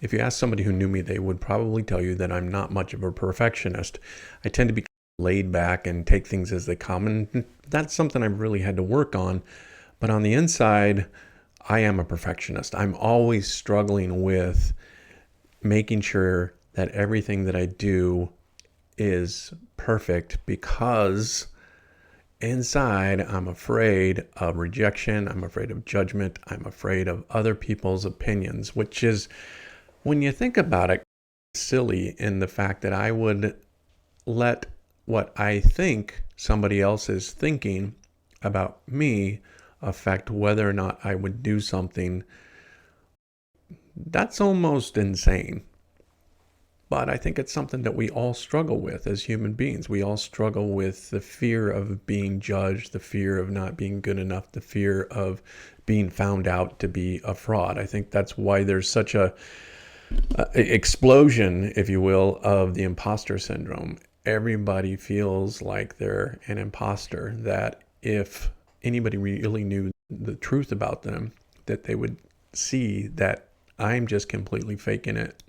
If you ask somebody who knew me, they would probably tell you that I'm not much of a perfectionist. I tend to be laid back and take things as they come, and that's something I've really had to work on. But on the inside, I am a perfectionist. I'm always struggling with making sure that everything that I do is perfect because inside I'm afraid of rejection, I'm afraid of judgment, I'm afraid of other people's opinions, which is, when you think about it, silly in the fact that I would let what I think somebody else is thinking about me affect whether or not I would do something. That's almost insane. But I think it's something that we all struggle with as human beings. We all struggle with the fear of being judged, the fear of not being good enough, the fear of being found out to be a fraud. I think that's why there's such a explosion, if you will, of the imposter syndrome. Everybody feels like they're an imposter, that if anybody really knew the truth about them, that they would see that I'm just completely faking it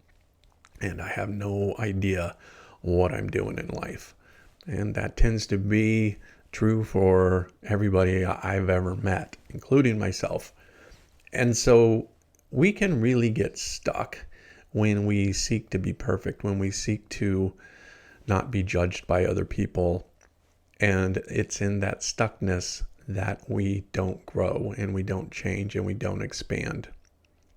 and I have no idea what I'm doing in life. And that tends to be true for everybody I've ever met, including myself. And so we can really get stuck when we seek to be perfect, when we seek to not be judged by other people. And it's in that stuckness that we don't grow and we don't change and we don't expand.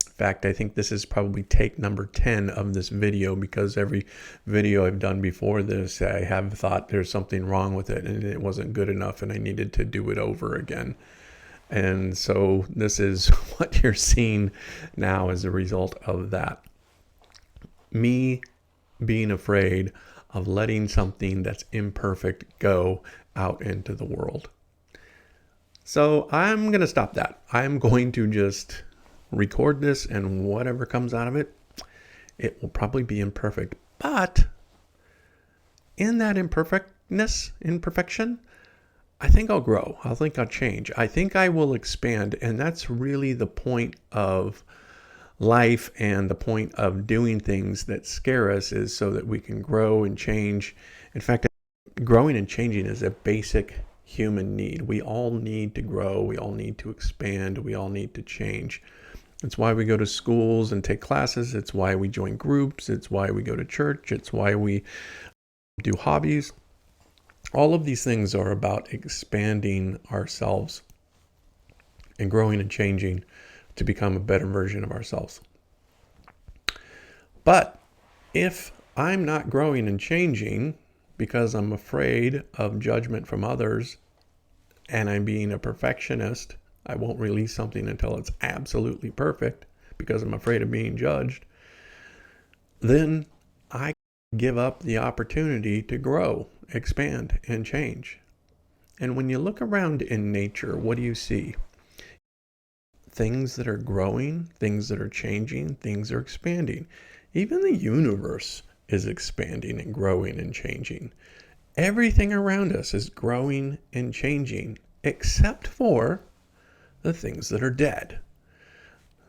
In fact, I think this is probably take number 10 of this video, because every video I've done before this, I have thought there's something wrong with it and it wasn't good enough and I needed to do it over again. And so this is what you're seeing now as a result of that. Me being afraid of letting something that's imperfect go out into the world. So I'm going to stop that. I'm going to just record this, and whatever comes out of it, it will probably be imperfect. But in that imperfection, I think I'll grow. I think I'll change. I think I will expand. And that's really the point of life and the point of doing things that scare us, is so that we can grow and change. In fact, growing and changing is a basic human need. We all need to grow. We all need to expand. We all need to change. It's why we go to schools and take classes. It's why we join groups. It's why we go to church. It's why we do hobbies. All of these things are about expanding ourselves and growing and changing to become a better version of ourselves. But if I'm not growing and changing because I'm afraid of judgment from others and I'm being a perfectionist, I won't release something until it's absolutely perfect because I'm afraid of being judged, then I give up the opportunity to grow, expand, and change. And when you look around in nature, what do you see? Things that are growing, things that are changing, things are expanding. Even the universe is expanding and growing and changing. Everything around us is growing and changing, except for the things that are dead.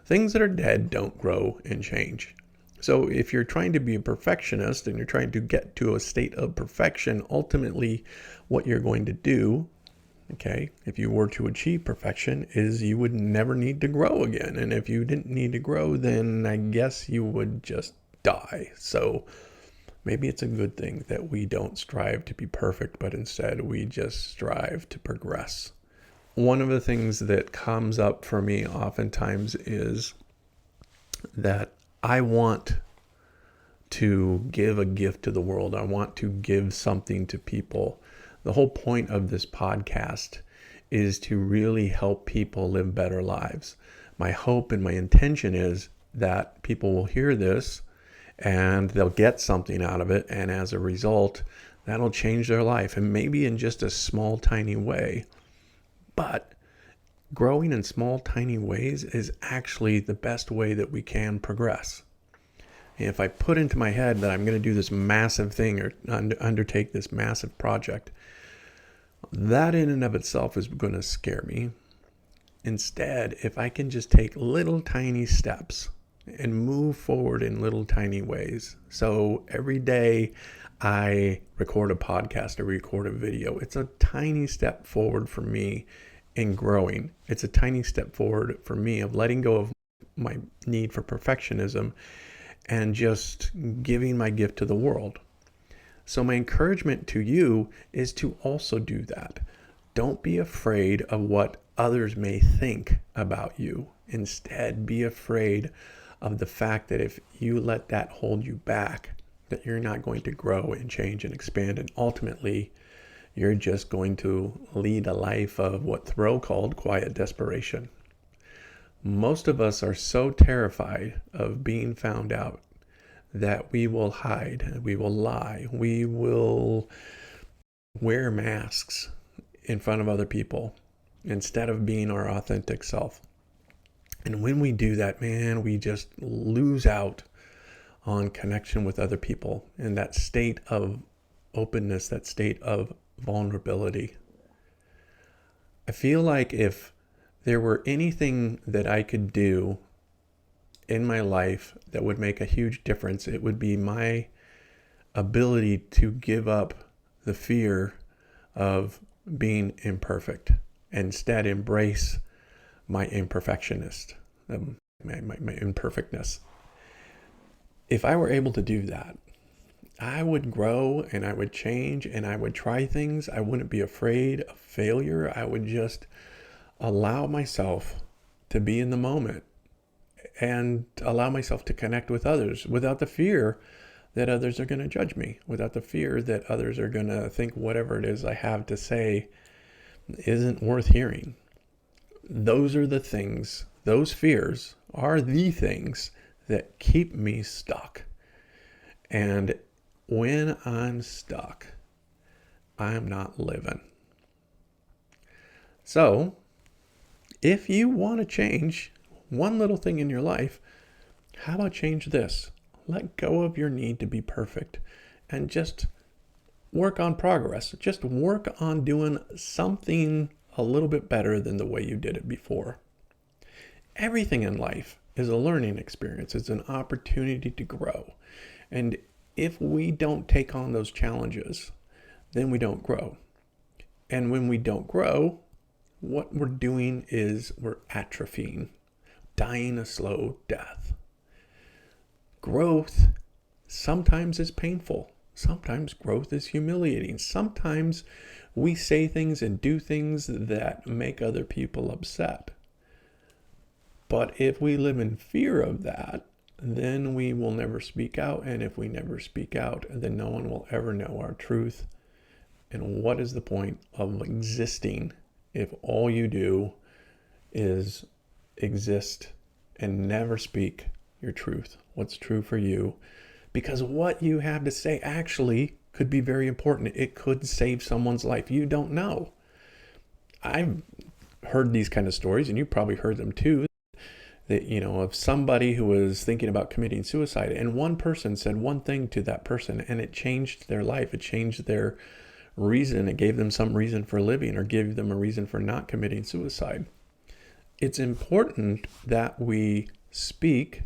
Things that are dead don't grow and change. So if you're trying to be a perfectionist and you're trying to get to a state of perfection, ultimately what you're going to do, okay, if you were to achieve perfection, is you would never need to grow again. And if you didn't need to grow, then I guess you would just die. So maybe it's a good thing that we don't strive to be perfect, but instead we just strive to progress. One of the things that comes up for me oftentimes is that I want to give a gift to the world. I want to give something to people. The whole point of this podcast is to really help people live better lives. My hope and my intention is that people will hear this and they'll get something out of it. And as a result, that'll change their life, and maybe in just a small, tiny way. But growing in small, tiny ways is actually the best way that we can progress. If I put into my head that I'm going to do this massive thing or undertake this massive project, that in and of itself is going to scare me. Instead, if I can just take little tiny steps, and move forward in little tiny ways. So every day I record a podcast, I record a video. It's a tiny step forward for me in growing. It's a tiny step forward for me of letting go of my need for perfectionism and just giving my gift to the world. So my encouragement to you is to also do that. Don't be afraid of what others may think about you. Instead, be afraid of the fact that if you let that hold you back, that you're not going to grow and change and expand, and ultimately you're just going to lead a life of what Thoreau called quiet desperation. Most of us are so terrified of being found out that we will hide, we will lie, we will wear masks in front of other people instead of being our authentic self. And when we do that, man, we just lose out on connection with other people and that state of openness, that state of vulnerability. I feel like if there were anything that I could do in my life that would make a huge difference, it would be my ability to give up the fear of being imperfect, and instead embrace my imperfectionist, my imperfectness. If I were able to do that, I would grow and I would change and I would try things. I wouldn't be afraid of failure. I would just allow myself to be in the moment and allow myself to connect with others without the fear that others are going to judge me, without the fear that others are going to think whatever it is I have to say isn't worth hearing. Those are the things, those fears are the things that keep me stuck. And when I'm stuck, I'm not living. So, if you want to change one little thing in your life, how about change this? Let go of your need to be perfect and just work on progress. Just work on doing something a little bit better than the way you did it before. Everything in life is a learning experience. It's an opportunity to grow. And if we don't take on those challenges, then we don't grow. And when we don't grow, what we're doing is we're atrophying, dying a slow death. Growth sometimes is painful. Sometimes growth is humiliating. Sometimes we say things and do things that make other people upset. But if we live in fear of that, then we will never speak out. And if we never speak out, then no one will ever know our truth. And what is the point of existing if all you do is exist and never speak your truth, what's true for you? Because what you have to say actually could be very important. It could save someone's life. You don't know. I've heard these kind of stories, and you probably heard them too, that, of somebody who was thinking about committing suicide, and one person said one thing to that person, and it changed their life. It changed their reason. It gave them some reason for living, or gave them a reason for not committing suicide. It's important that we speak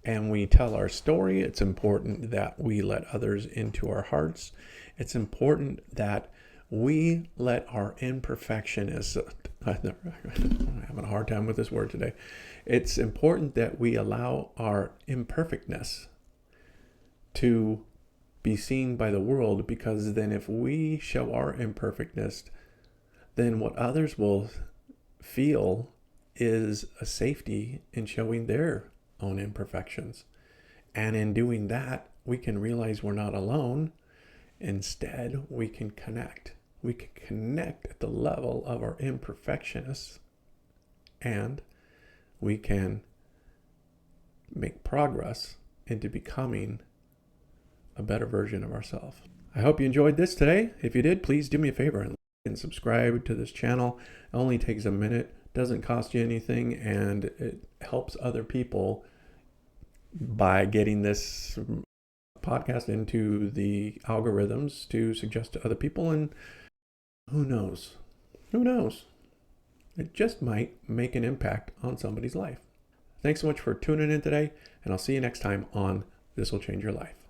and we tell our story. It's important that we let others into our hearts. It's important that we let our imperfections, I'm having a hard time with this word today. It's important that we allow our imperfectness to be seen by the world, because then if we show our imperfectness, then what others will feel is a safety in showing their own imperfections. And in doing that, we can realize we're not alone. Instead, we can connect. We can connect at the level of our imperfections, and we can make progress into becoming a better version of ourselves. I hope you enjoyed this today. If you did, please do me a favor and subscribe to this channel. It only takes a minute, doesn't cost you anything, and it helps other people by getting this podcast into the algorithms to suggest to other people. And who knows? It just might make an impact on somebody's life. Thanks so much for tuning in today, And I'll see you next time on This Will Change Your Life.